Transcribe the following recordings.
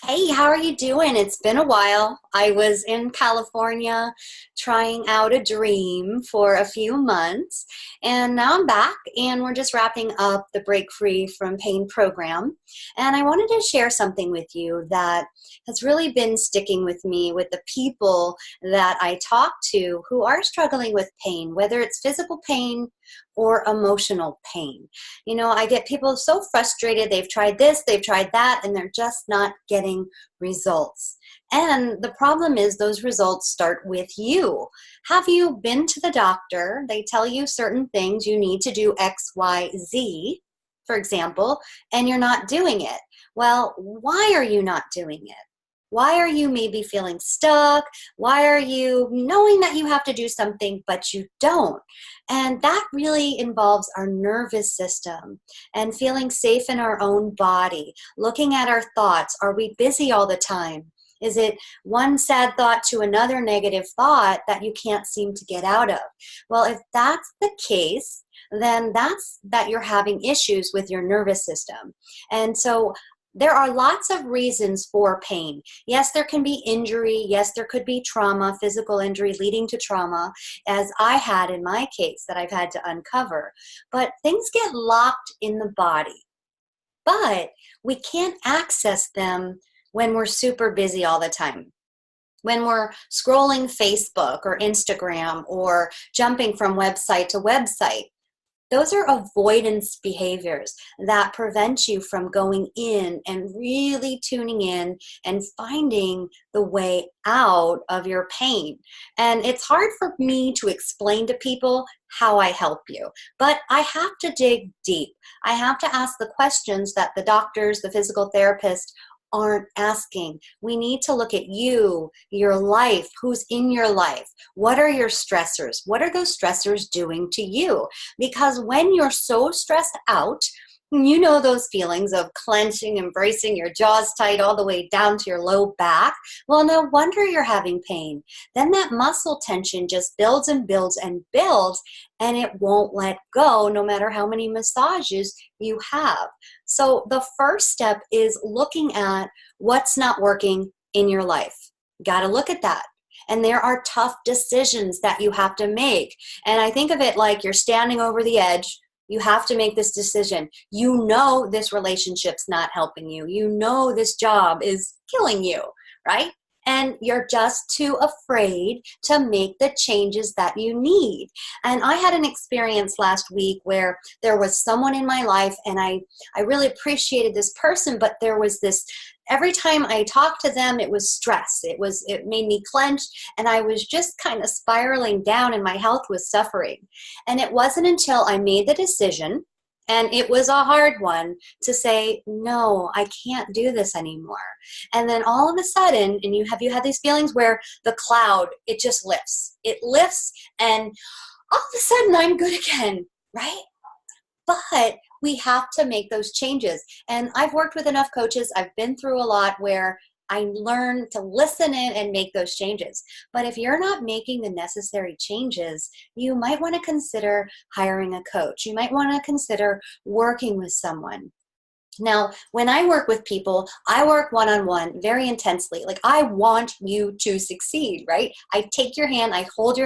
Hey, how are you doing? It's been a while. I was in California trying out a dream for a few months, and now I'm back and we're just wrapping up the Break Free from Pain program. And I wanted to share something with you that has really been sticking with me with the people that I talk to who are struggling with pain, whether it's physical pain or emotional pain. I get people so frustrated. They've tried this, they've tried that, and they're just not getting results. And the problem is those results start with you. Have you been to the doctor? They tell you certain things, you need to do X, Y, Z, for example, and you're not doing it. Well, why are you not doing it? Why are you maybe feeling stuck? Why are you knowing that you have to do something, but you don't? And that really involves our nervous system and feeling safe in our own body, looking at our thoughts. Are we busy all the time? Is it one sad thought to another negative thought that you can't seem to get out of? Well, if that's the case, then that's that you're having issues with your nervous system. And so there are lots of reasons for pain. Yes, there can be injury. Yes, there could be trauma, physical injury leading to trauma, as I had in my case that I've had to uncover. But things get locked in the body. But we can't access them when we're super busy all the time. When we're scrolling Facebook or Instagram or jumping from website to website. Those are avoidance behaviors that prevent you from going in and really tuning in and finding the way out of your pain. And it's hard for me to explain to people how I help you, but I have to dig deep. I have to ask the questions that the doctors, the physical therapists aren't asking. We need to look at you, your life, who's in your life. What are your stressors? What are those stressors doing to you? Because when you're so stressed out, you know those feelings of clenching, embracing your jaws tight all the way down to your low back. Well, no wonder you're having pain. Then that muscle tension just builds and builds and builds, and it won't let go no matter how many massages you have. So the first step is looking at what's not working in your life. Got to look at that. And there are tough decisions that you have to make. And I think of it like you're standing over the edge. You have to make this decision. You know this relationship's not helping you. You know this job is killing you, right? And you're just too afraid to make the changes that you need. And I had an experience last week where there was someone in my life, and I really appreciated this person, but there was this, every time I talked to them, it was stress. It made me clench, and I was just kind of spiraling down, and my health was suffering. And it wasn't until I made the decision, and it was a hard one, to say, no, I can't do this anymore. And then all of a sudden, and you had these feelings where the cloud, it just lifts. It lifts, and all of a sudden I'm good again, right? But we have to make those changes. And I've worked with enough coaches. I've been through a lot where I learned to listen in and make those changes. But if you're not making the necessary changes, you might want to consider hiring a coach. You might want to consider working with someone. Now, when I work with people, I work one-on-one very intensely. Like, I want you to succeed, right? I take your hand, I hold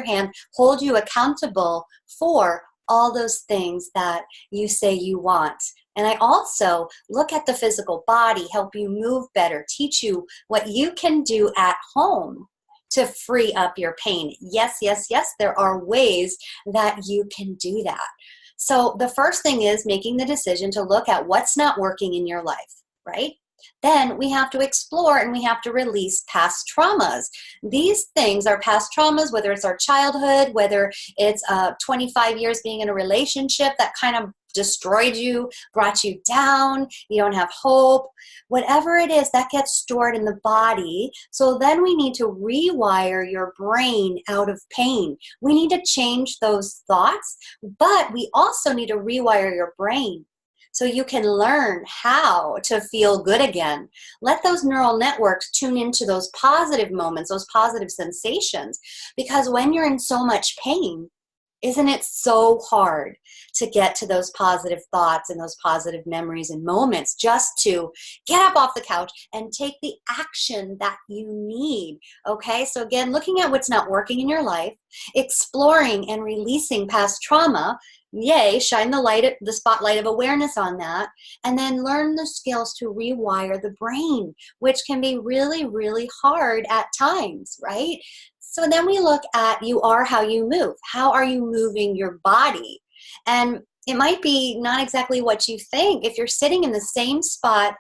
you accountable for all those things that you say you want. And I also look at the physical body, help you move better, teach you what you can do at home to free up your pain. Yes, yes, yes, there are ways that you can do that. So the first thing is making the decision to look at what's not working in your life, right? Then we have to explore and we have to release past traumas. These things are past traumas, whether it's our childhood, whether it's 25 years being in a relationship that kind of destroyed you, brought you down, you don't have hope, whatever it is that gets stored in the body. So then we need to rewire your brain out of pain. We need to change those thoughts, but we also need to rewire your brain so you can learn how to feel good again. Let those neural networks tune into those positive moments, those positive sensations, because when you're in so much pain, Isn't it so hard to get to those positive thoughts and those positive memories and moments just to get up off the couch and take the action that you need? Okay, so again, looking at what's not working in your life, exploring and releasing past trauma, yay, shine the spotlight of awareness on that, and then learn the skills to rewire the brain, which can be really, really hard at times, right? So then we look at you are how you move. How are you moving your body? And it might be not exactly what you think. If you're sitting in the same spot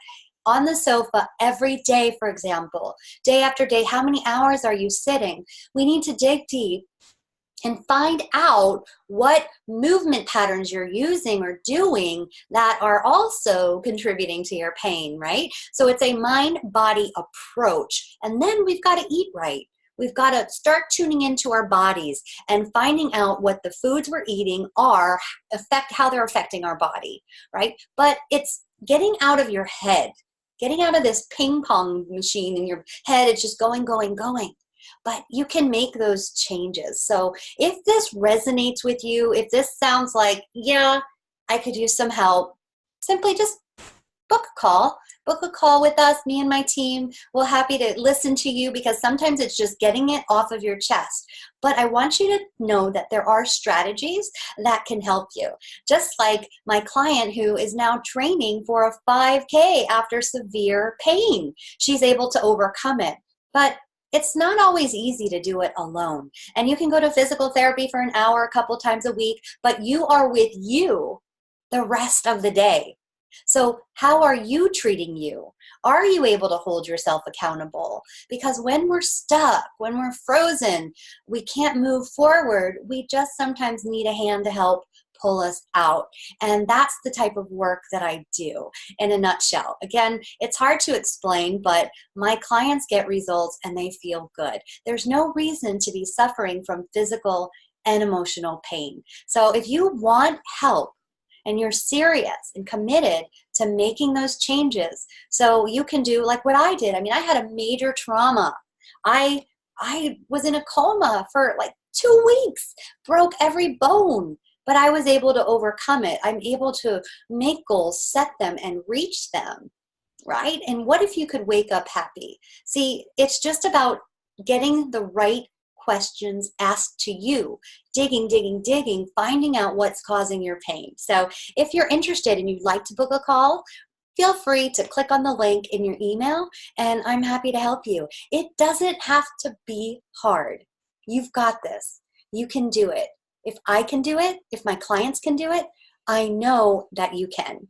on the sofa every day, for example, day after day, how many hours are you sitting? We need to dig deep and find out what movement patterns you're using or doing that are also contributing to your pain, right? So it's a mind-body approach. And then we've got to eat right. We've got to start tuning into our bodies and finding out what the foods we're eating are, how they're affecting our body, right? But it's getting out of your head, getting out of this ping pong machine in your head. It's just going, going, going. But you can make those changes. So if this resonates with you, if this sounds like, yeah, I could use some help, simply just book a call. Book a call with us, me and my team. We're happy to listen to you because sometimes it's just getting it off of your chest. But I want you to know that there are strategies that can help you. Just like my client who is now training for a 5K after severe pain. She's able to overcome it. But it's not always easy to do it alone. And you can go to physical therapy for an hour, a couple times a week, but you are with you the rest of the day. So how are you treating you? Are you able to hold yourself accountable? Because when we're stuck, when we're frozen, we can't move forward. We just sometimes need a hand to help pull us out. And that's the type of work that I do in a nutshell. Again, it's hard to explain, but my clients get results and they feel good. There's no reason to be suffering from physical and emotional pain. So if you want help, and you're serious and committed to making those changes so you can do like what I did. I mean, I had a major trauma. I was in a coma for like 2 weeks, broke every bone, but I was able to overcome it. I'm able to make goals, set them, and reach them, right? And what if you could wake up happy? See, it's just about getting the right questions asked to you, digging, digging, digging, finding out what's causing your pain. So if you're interested and you'd like to book a call, feel free to click on the link in your email and I'm happy to help you. It doesn't have to be hard. You've got this. You can do it. If I can do it, if my clients can do it, I know that you can.